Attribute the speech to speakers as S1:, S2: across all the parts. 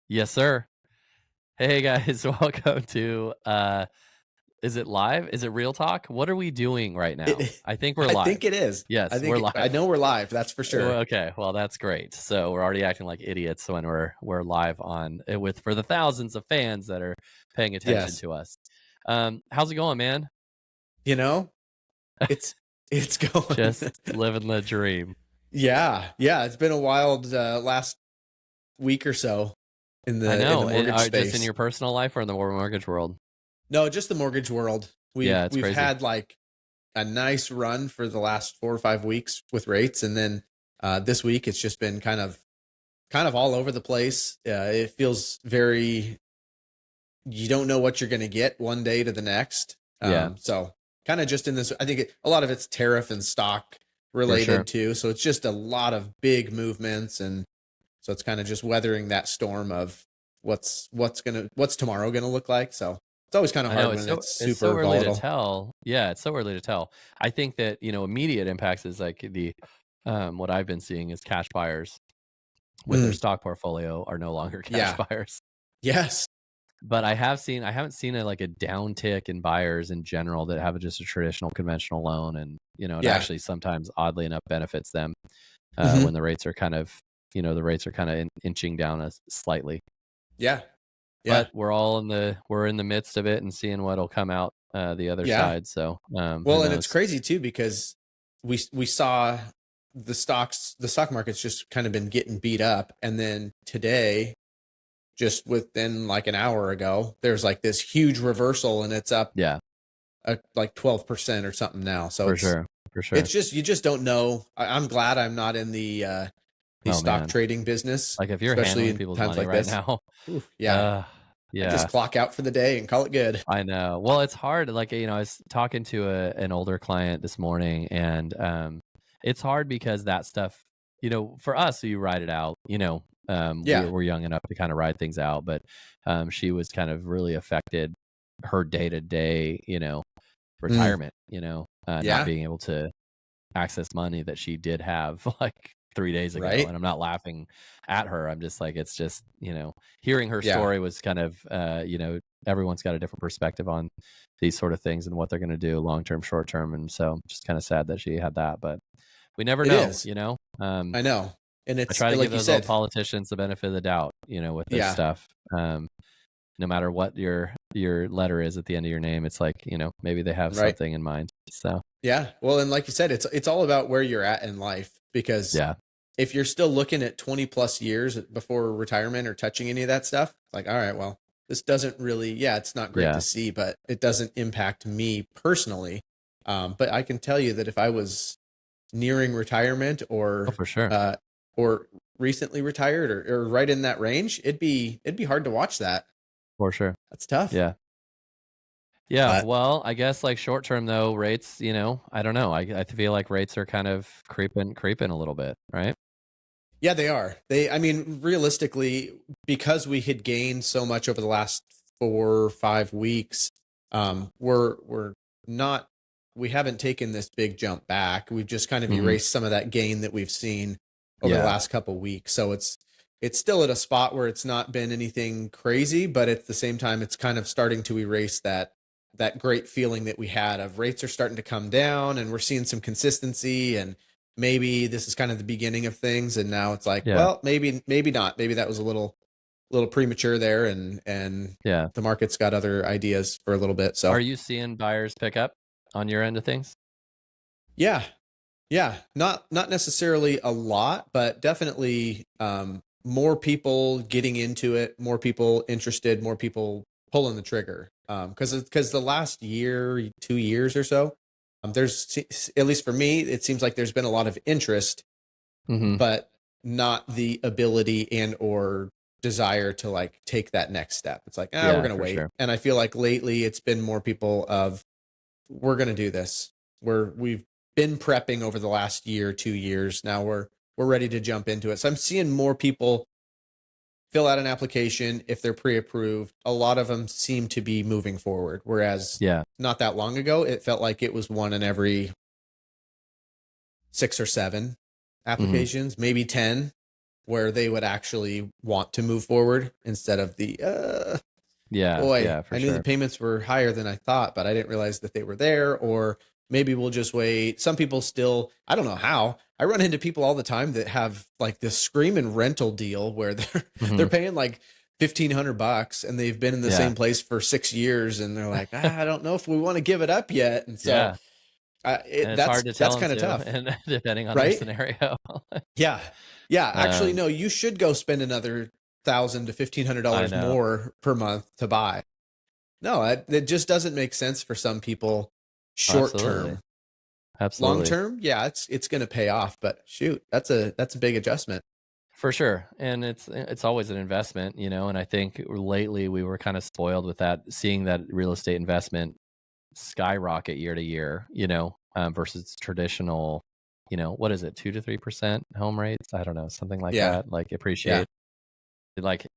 S1: Yes, sir. Hey guys, welcome to is it live? Is it real talk? What are we doing right now?
S2: It,
S1: I think we're
S2: I
S1: live.
S2: think it is.
S1: Yes, we're
S2: I
S1: live.
S2: know we're live. That's for
S1: Oh,
S2: sure.
S1: okay, well that's great. So we're already acting like idiots when we're live on with for the thousands of fans that are paying attention
S2: Yes.
S1: to us. How's it going, man?
S2: You know, it's it's going.
S1: Just living the dream.
S2: Yeah. Yeah. It's been a wild last week or so
S1: I
S2: in the
S1: know.
S2: mortgage
S1: Just in
S2: space.
S1: your personal life or in the mortgage world?
S2: No, just the mortgage world.
S1: Yeah, it's
S2: We've
S1: crazy.
S2: had like a nice run for the last 4 or 5 weeks with rates, and then this week it's just been kind of all over the place. It feels very, you don't know what you're going to get one day to the next.
S1: Yeah,
S2: So kind of just in this, I think a lot of it's tariff and stock
S1: for sure.
S2: related too. So it's just a lot of big movements. And so it's kind of just weathering that storm of what's tomorrow going to look like. So it's always kind of
S1: I know
S2: hard
S1: it's
S2: when
S1: so
S2: it's
S1: it's so
S2: super
S1: early to
S2: volatile.
S1: tell. Yeah, it's so early to tell. I think that, immediate impacts is like what I've been seeing is cash buyers with their
S2: Mm,
S1: stock portfolio are no longer cash
S2: yeah.
S1: buyers.
S2: Yes.
S1: But I haven't seen like a downtick in buyers in general that have just a traditional conventional loan, and it
S2: Yeah.
S1: actually sometimes oddly enough benefits them
S2: Hmm.
S1: when the rates are inching down slightly.
S2: Yeah. Yeah.
S1: But we're in the midst of it and seeing what'll come out the other
S2: Yeah.
S1: side. So who
S2: Well, and it's
S1: knows?
S2: crazy too because we saw the stock market's just kind of been getting beat up, and then today, just within like an hour ago, there's like this huge reversal, and it's up
S1: Yeah,
S2: like 12% or something now. So
S1: for sure, for sure.
S2: it's just you just don't know. I'm glad I'm not in the
S1: Oh
S2: stock
S1: man,
S2: trading business,
S1: like if you're
S2: especially
S1: handling
S2: in
S1: people's
S2: times
S1: money
S2: like
S1: right
S2: this.
S1: now,
S2: Ooh, yeah,
S1: uh,
S2: I just
S1: yeah,
S2: clock out for the day and call it good.
S1: I know. Well, it's hard. Like I was talking to an older client this morning, and it's hard because that stuff, for us, you ride it out.
S2: Yeah.
S1: We're young enough to kind of ride things out, but she was kind of really affected her day to day,
S2: Mm,
S1: retirement. Not
S2: yeah.
S1: being able to access money that she did have like 3 days ago,
S2: Right.
S1: and I'm not laughing at her. I'm just like, it's just, hearing her
S2: Yeah.
S1: story was kind of, everyone's got a different perspective on these sort of things and what they're gonna do long term, short term, and so just kinda sad that she had that, but we never
S2: It
S1: know,
S2: is.
S1: you know?
S2: I know. And
S1: I
S2: it's
S1: try to give
S2: like you
S1: those old
S2: said.
S1: politicians the benefit of the doubt, with this
S2: Yeah.
S1: stuff. No matter what your letter is at the end of your name, it's like, maybe they have
S2: Right.
S1: something in mind. So,
S2: Yeah. Well, and like you said, it's all about where you're at in life, because
S1: yeah.
S2: if you're still looking at 20 plus years before retirement or touching any of that stuff, like, all right, well, this doesn't really, yeah, it's not great to
S1: Yeah.
S2: see, but it doesn't impact me personally. But I can tell you that if I was nearing retirement
S1: Oh, for sure.
S2: or recently retired, or right in that range, it'd be hard to watch that.
S1: For sure.
S2: That's tough.
S1: Yeah. Yeah,
S2: But
S1: well, I guess, like, short term, though, rates, I don't know, I feel like rates are kind of creeping a little bit, right?
S2: yeah, they are. I mean, realistically, because we had gained so much over the last 4 or 5 weeks, we're not, we haven't taken this big jump back. We've just kind of
S1: Mhm.
S2: erased some of that gain that we've seen over the
S1: Yeah.
S2: last couple weeks. So it's still at a spot where it's not been anything crazy, but at the same time, it's kind of starting to erase that great feeling that we had of rates are starting to come down, and we're seeing some consistency, and maybe this is kind of the beginning of things. And now it's like,
S1: Yeah.
S2: well, maybe not. Maybe that was a little premature there, and
S1: Yeah.
S2: the market's got other ideas for a little bit.
S1: Are
S2: So
S1: you seeing buyers pick up on your end of things?
S2: yeah, yeah, not necessarily a lot, but definitely more people getting into it, more people interested, more people pulling the trigger. Because the last year, 2 years or so, there's, at least for me, it seems like there's been a lot of interest,
S1: Mhm.
S2: but not the ability and or desire to like take that next step. It's like, we're
S1: Yeah,
S2: gonna
S1: for
S2: wait.
S1: sure.
S2: And I feel like lately it's been more people of, we're gonna do this. We've been prepping over the last year, 2 years. Now we're ready to jump into it. So I'm seeing more people fill out an application if they're pre-approved. A lot of them seem to be moving forward. Whereas
S1: Yeah.
S2: not that long ago, it felt like it was one in every 6 or 7
S1: Mhm.
S2: applications, maybe 10. where they would actually want to move forward instead of the boy,
S1: for
S2: I knew the
S1: sure.
S2: payments were higher than I thought, but I didn't realize that they were there. Or maybe we'll just wait. Some people still, I don't know how. I run into people all the time that have like this screaming rental deal where they're
S1: Mhm.
S2: paying like $1,500 and they've been in the
S1: Yeah.
S2: same place for 6 years, and they're like, I don't know if we want to give it up yet. And so
S1: Yeah. And it's
S2: that's
S1: hard to tell them
S2: kind of
S1: to,
S2: tough,
S1: and depending on their
S2: right?
S1: scenario.
S2: Yeah. Yeah. Actually,
S1: Um,
S2: no, you should go spend another $1,000 to
S1: I
S2: $1,500
S1: know.
S2: more per month to buy. No, it just doesn't make sense for some people short
S1: Absolutely.
S2: term. Long
S1: Absolutely.
S2: term, yeah, it's going to pay off, but shoot, that's a big adjustment.
S1: For sure. And it's always an investment, you know, and I think lately we were kind of spoiled with that, seeing that real estate investment skyrocket year to year, you know, versus traditional, you know, what is it, 2 to 3% home rates? I don't know, something like
S2: Yeah.
S1: that. Like
S2: Yeah.
S1: appreciate like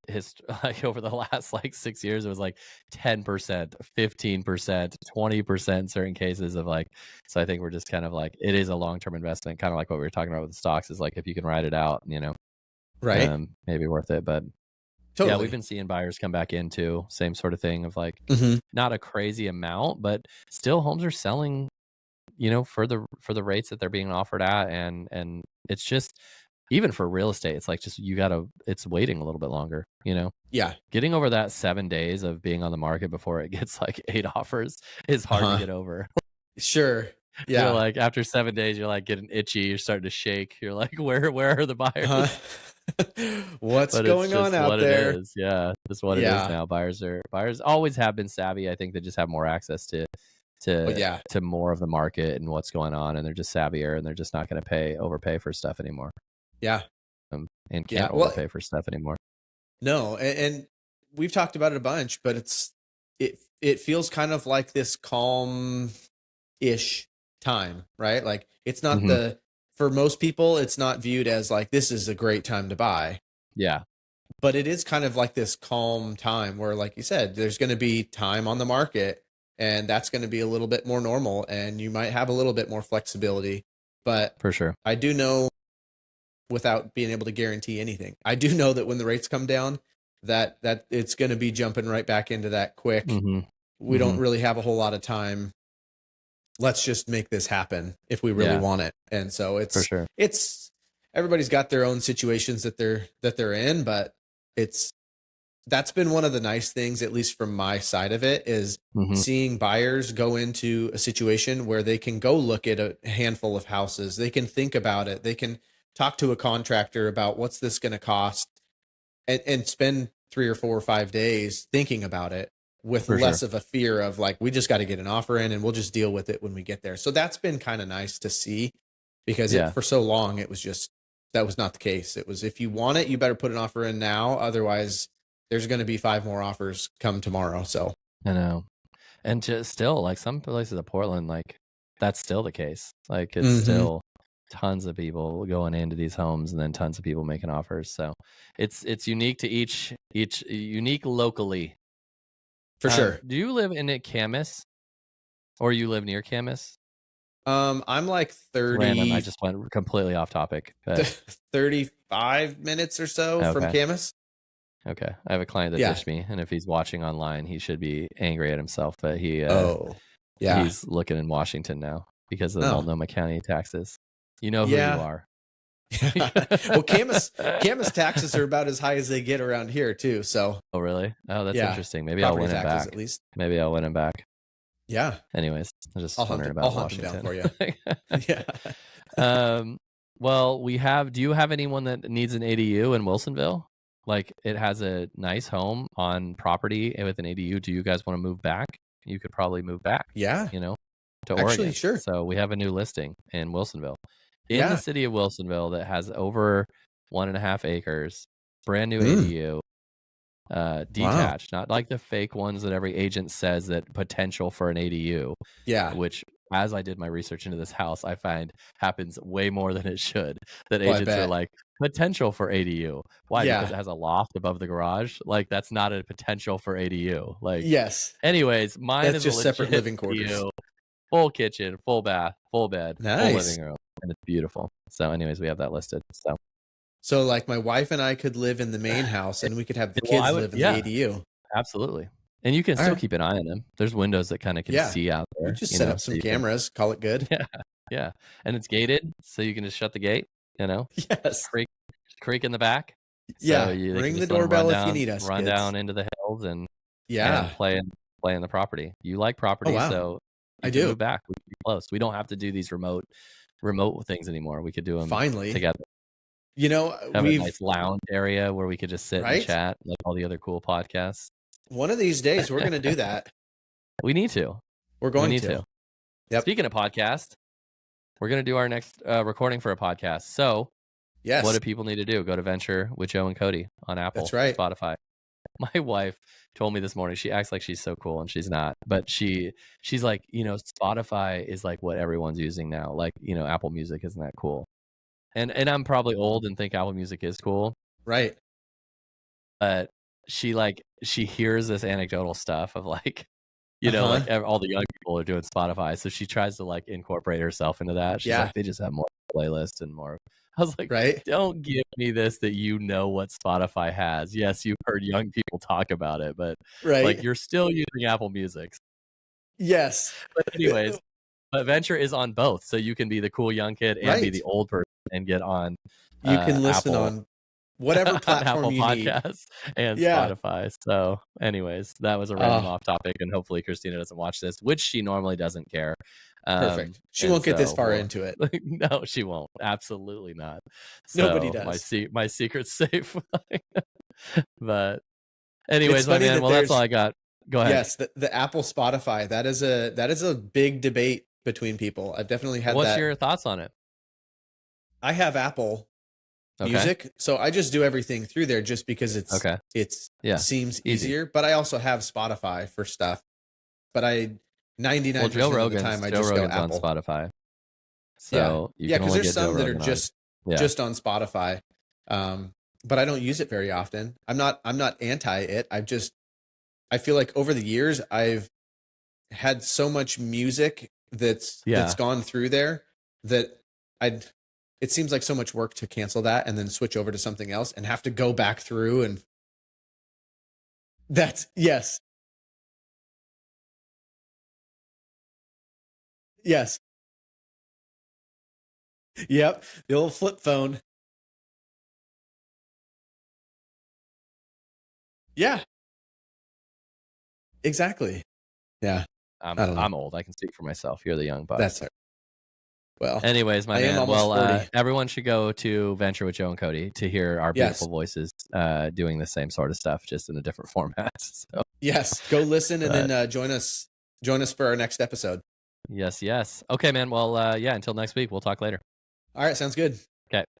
S1: like over the last like 6 years, it was like 10%, 15%, 20% in certain cases of like, so I think we're just kind of like, it is a long-term investment, kind of like what we were talking about with the stocks, is like if you can ride it out, you know,
S2: Right.
S1: maybe worth it. But yeah, we've
S2: Totally.
S1: been seeing buyers come back in too, same sort of thing of like,
S2: Hmm.
S1: not a crazy amount, but still homes are selling, you know, for the rates that they're being offered at. And it's just, even for real estate, it's like, just, it's waiting a little bit longer, you know,
S2: Yeah.
S1: getting over that 7 days of being on the market before it gets like 8 offers is hard to
S2: Uh-huh.
S1: get over.
S2: Sure.
S1: You're
S2: Yeah.
S1: like, after 7 days, you're like getting itchy, you're starting to shake, you're like, where are the
S2: Uh-huh.
S1: buyers?
S2: What's
S1: But it's
S2: going on
S1: just
S2: out
S1: what it
S2: there?
S1: is. Yeah, just what it is
S2: Yeah.
S1: now. Buyers always have been savvy. I think they just have more access
S2: Well,
S1: to
S2: yeah.
S1: to more of the market and what's going on, and they're just savvier, and they're just not going to overpay for stuff anymore,
S2: Yeah.
S1: and
S2: Yeah.
S1: can't
S2: Well,
S1: overpay for stuff anymore.
S2: no, and we've talked about it a bunch, but it feels kind of like this calm ish time, right? Like it's not
S1: Hmm.
S2: for most people, it's not viewed as like this is a great time to buy,
S1: Yeah,
S2: but it is kind of like this calm time where, like you said, there's going to be time on the market, and that's going to be a little bit more normal, and you might have a little bit more flexibility. But
S1: for sure.
S2: I do know, without being able to guarantee anything, I do know that when the rates come down, that it's going to be jumping right back into that quick.
S1: Hmm.
S2: We don't
S1: Hmm.
S2: really have a whole lot of time. Let's just make this happen if we really
S1: Yeah,
S2: want it. And so
S1: for sure.
S2: it's everybody's got their own situations that they're in, but it's that's been one of the nice things, at least from my side of it, is
S1: Hmm.
S2: seeing buyers go into a situation where they can go look at a handful of houses. They can think about it. They can talk to a contractor about what's this going to cost, and spend 3 or 4 or 5 days thinking about it with
S1: For sure.
S2: less of a fear of like, we just got to get an offer in and we'll just deal with it when we get there. So that's been kind of nice to see, because
S1: Yeah,
S2: for so long, it was just, that was not the case. It was, if you want it, you better put an offer in now. Otherwise there's going to be 5 more offers come tomorrow. So,
S1: I know. And just still, like some places of Portland, like that's still the case. Like it's
S2: hmm,
S1: still tons of people going into these homes, and then tons of people making offers. So it's unique to each unique locally.
S2: for sure.
S1: Do you live in Camas, or you live near Camas?
S2: I'm like
S1: Random. I
S2: 30,
S1: just went completely off topic, but
S2: 35 minutes or so from
S1: okay.
S2: Camas.
S1: Okay. I have a client that
S2: Yeah.
S1: ditched me, and if he's watching online, he should be angry at himself, but
S2: Oh, yeah.
S1: he's looking in Washington now because of the
S2: Oh,
S1: Multnomah County taxes. You know who you
S2: yeah.
S1: are.
S2: Well, Camas taxes are about as high as they get around here too. So
S1: Oh, really? Oh, that's
S2: yeah,
S1: interesting. Maybe I'll
S2: property
S1: win him
S2: taxes at
S1: back.
S2: least.
S1: Maybe I'll win him back.
S2: Yeah,
S1: Anyways, I'm just wondering
S2: I'll
S1: about
S2: hunt them down
S1: Washington.
S2: for you. Yeah.
S1: um, well, do you have anyone that needs an ADU in Wilsonville? Like it has a nice home on property with an ADU. Do you guys want to move back? You could probably move back,
S2: Yeah.
S1: you know, to
S2: Actually,
S1: Oregon.
S2: sure.
S1: So we have a new listing in Wilsonville, in the
S2: Yeah.
S1: city of Wilsonville, that has over 1.5 acres, brand new
S2: Mm.
S1: ADU.
S2: Wow.
S1: Detached, not like the fake ones that every agent says that potential for an ADU,
S2: Yeah.
S1: which, as I did my research into this house, I find happens way more than it should. That
S2: Oh, I
S1: agents are
S2: bet.
S1: like, potential for ADU. Why? Because
S2: Yeah.
S1: it has a loft above the garage. Like that's not a potential for ADU. Like,
S2: Yes.
S1: anyways, mine
S2: That's
S1: is a
S2: just separate
S1: legit
S2: living quarters.
S1: ADU, full kitchen, full bath, full bed, full
S2: Nice.
S1: living room, and it's beautiful. So, anyways, we have that listed. So,
S2: So like my wife and I could live in the main house and we could have the
S1: Well,
S2: kids live in the ADU.
S1: absolutely. And you can
S2: All
S1: still
S2: right.
S1: keep an eye on them. There's windows that kind of can
S2: Yeah.
S1: see out
S2: We
S1: there,
S2: just
S1: you
S2: set
S1: know,
S2: up
S1: so
S2: some
S1: you can,
S2: cameras, call it good.
S1: yeah, yeah. And it's gated, so you can just shut the gate, you know,
S2: Yes.
S1: creak in the back. So
S2: Yeah.
S1: they can
S2: Ring the
S1: just let them
S2: doorbell if you need us,
S1: run
S2: kids.
S1: down into the hills and
S2: Yeah.
S1: play in the property. You like
S2: Oh,
S1: property,
S2: wow.
S1: so
S2: I
S1: you can
S2: do.
S1: move back. We can be close. We don't have to do these remote things anymore. We could do them
S2: Finally.
S1: together.
S2: You know,
S1: Have a nice lounge area where we could just sit and
S2: right?
S1: chat like all the other cool podcasts.
S2: One of these days we're going to do that.
S1: We need to.
S2: We're
S1: We
S2: going
S1: need
S2: to.
S1: to.
S2: Yep.
S1: Speaking of podcast, we're going to do our next recording for a podcast. So
S2: Yes.
S1: what do people need to do? Go to Venture with Joe and Cody on Apple,
S2: That's right.
S1: Spotify. My wife told me this morning, she acts like she's so cool and she's not, but she's like, you know, Spotify is like what everyone's using now. Like, you know, Apple Music isn't that cool. And I'm probably old and think Apple Music is cool.
S2: Right.
S1: But she hears this anecdotal stuff of like, you know, like all the young people are doing Spotify. So she tries to like incorporate herself into that. She's like, they just have more playlists and more. I was like,
S2: right.
S1: Don't give me this that you know what Spotify has. Yes, you've heard young people talk about it, but like you're still using Apple Music.
S2: Yes.
S1: But anyways, but Venture is on both. So you can be the cool young kid and be the old person and get on
S2: you can listen
S1: Apple,
S2: on whatever platform
S1: Apple
S2: you
S1: Podcasts and Spotify. So anyways, that was a random off topic, and hopefully Christina doesn't watch this, which she normally doesn't care.
S2: Perfect. She won't get this far into it.
S1: No, she won't. Absolutely not. So
S2: nobody does.
S1: My secret's safe. But anyways, my man, well, that's all I got. Go ahead.
S2: Yes, the Apple Spotify, that is a big debate between people. I've definitely had
S1: What's your thoughts on it?
S2: I have Apple Music, so I just do everything through there just because it seems easier. But I also have Spotify for stuff. But 99% of the time I just go Apple.
S1: On Spotify. So
S2: because there's some that are just on Spotify. But I don't use it very often. I'm not anti it. I feel like over the years I've had so much music that's gone through there that it seems like so much work to cancel that and then switch over to something else and have to go back through and that's yes. Yep, the old flip phone. Yeah. Exactly. Yeah.
S1: I'm old. I can speak for myself. You're the young buck.
S2: That's it. Well,
S1: anyways, my man. Well, everyone should go to Venture with Joe and Cody to hear our beautiful voices doing the same sort of stuff, just in a different format. So.
S2: Yes, go listen and then join us for our next episode.
S1: Yes. Okay, man. Well, until next week, we'll talk later.
S2: All right, sounds good.
S1: Okay.